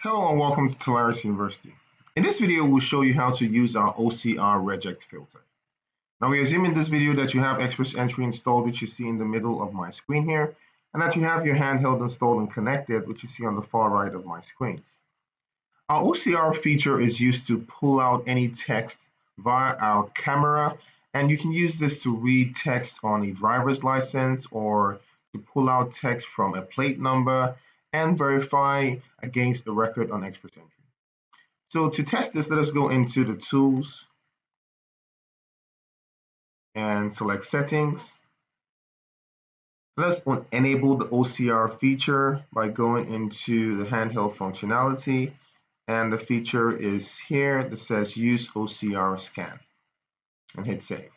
Hello and welcome to Tolaris University. In this video, we'll show you how to use our OCR Regex filter. Now we assume in this video that you have XPressEntry installed, which you see in the middle of my screen here, and that you have your handheld installed and connected, which you see on the far right of my screen. Our OCR feature is used to pull out any text via our camera, and you can use this to read text on a driver's license or to pull out text from a plate number and verify against the record on XPressEntry. So to test this, let us go into the tools and select settings. Let's enable the OCR feature by going into the handheld functionality, and the feature is here that says use OCR scan and hit save.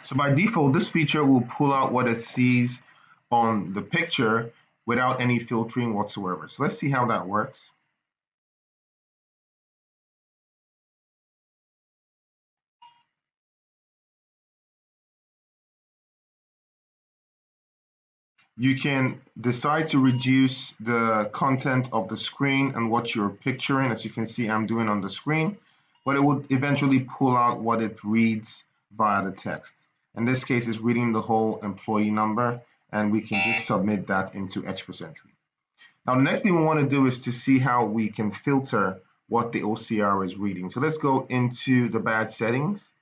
So by default, this feature will pull out what it sees on the picture without any filtering whatsoever. So let's see how that works. You can decide to reduce the content of the screen and what you're picturing. As you can see, I'm doing on the screen, but it would eventually pull out what it reads via the text. In this case, it's reading the whole employee number, and we can just submit that into XPressEntry. Now, the next thing we want to do is to see how we can filter what the OCR is reading. So let's go into the badge settings.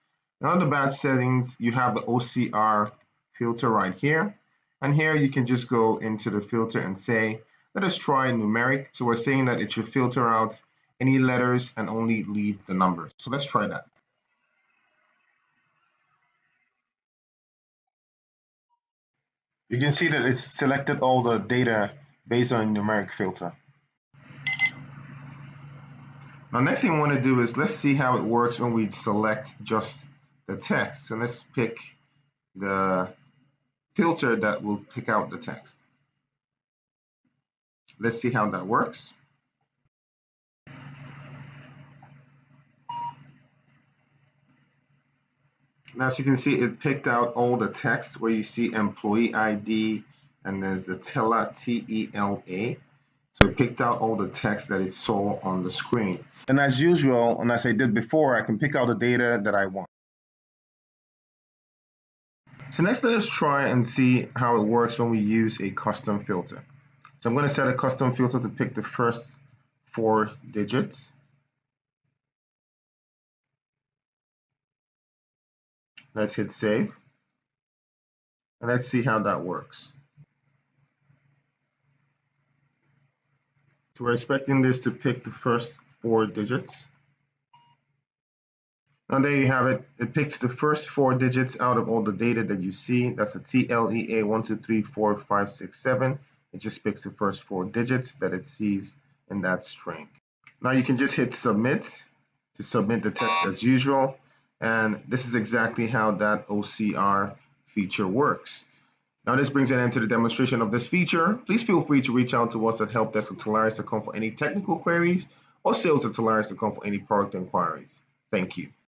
Now, in the badge settings, you have the OCR filter right here. And here you can just go into the filter and say, let us try numeric. So we're saying that it should filter out any letters and only leave the numbers. So let's try that. You can see that it's selected all the data based on a numeric filter. Now, next thing we want to do is let's see how it works when we select just the text. So let's pick the filter that will pick out the text. Let's see how that works. Now, as you can see, it picked out all the text where you see employee ID and there's the TELA, T-E-L-A. So it picked out all the text that it saw on the screen. And as usual, and as I did before, I can pick out the data that I want. So next, let us try and see how it works when we use a custom filter. So I'm going to set a custom filter to pick the first 4 digits. Let's hit save. And let's see how that works. So we're expecting this to pick the first 4 digits. And there you have it. It picks the first 4 digits out of all the data that you see. That's a TLEA 1, 2, 3, 4, 5, 6, 7. It just picks the first 4 digits that it sees in that string. Now you can just hit submit to submit the text as usual. And this is exactly how that OCR feature works. Now this brings an end to the demonstration of this feature. Please feel free to reach out to us at helpdesk@Tolaris.com for any technical queries or sales@Tolaris.com for any product inquiries. Thank you.